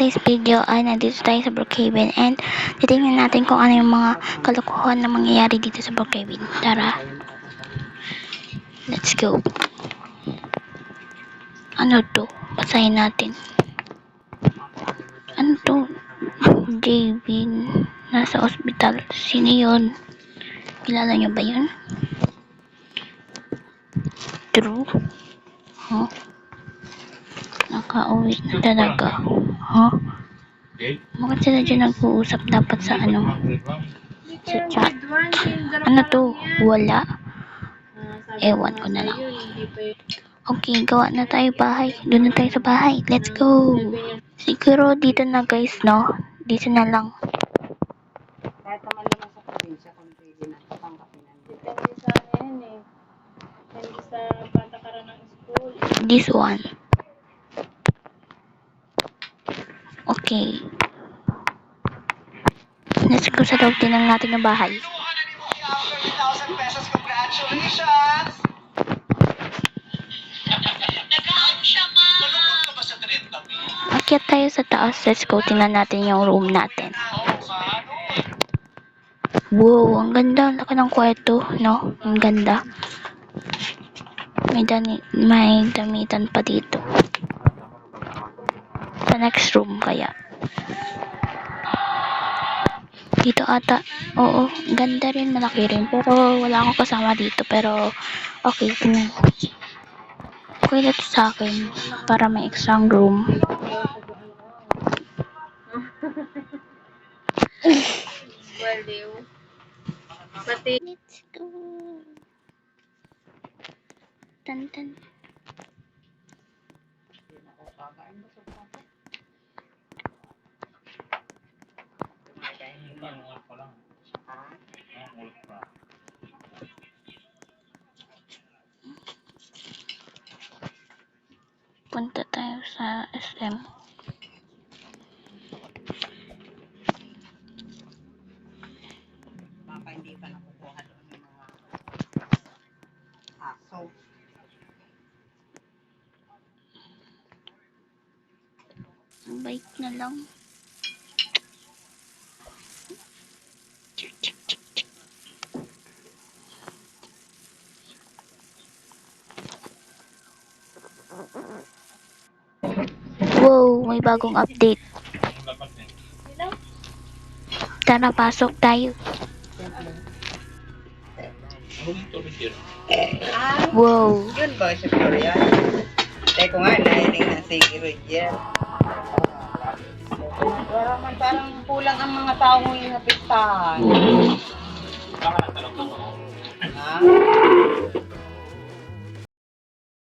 today's video ay nandito tayo sa Brookhaven and titingnan natin kung ano yung mga kalokohan na mangyayari dito sa Brookhaven. Tara, let's go. Ano to? Basahin natin. Ano to? Javin nasa ospital. Sino yun? Kilala nyo ba yun? True? Huh? Nakauwi na talaga. Huh? Bakit sila dyan nag-uusap dapat sa ano? Sa chat. Ano to? Wala? Ewan ko na lang. Okay, gawa na tayo bahay. Doon na tayo sa bahay. Let's go! Siguro dito na guys, no? Dito na lang. Kahit naman naman sa probinsya, kung pwede na tatangkapin na. Depende sa ano yan eh. Depende sa patakaran ng school. This one. Okay. Let's go sa loob. Tingnan natin yung bahay. 240,000 pesos. Congratulations! Nalungkot ka ba sa 30,000? Akyat tayo sa taas. Let's go. Tingnan natin yung room natin. Wow, ang ganda. Ang laki ng kwarto, no? Ang ganda. May damitan pa dito. Sa next room kaya. Dito ata. Oo, ganda rin. Malaki rin. Pero wala akong kasama dito. Pero okay, tingnan. Okay na to sa akin. Para may extra room. Baliw. Pati. Let's go. Tan. Punta tayo sa SM. Baka hindi pa nakukuha doon yung mga aso. Bike na lang. Wow, may bagong update. Tara, pasok tayo. Wow. Yun ba si Florian? Teko nga, nahiling na si Roger. Parang kulang ang mga tao ngayon na pistahan.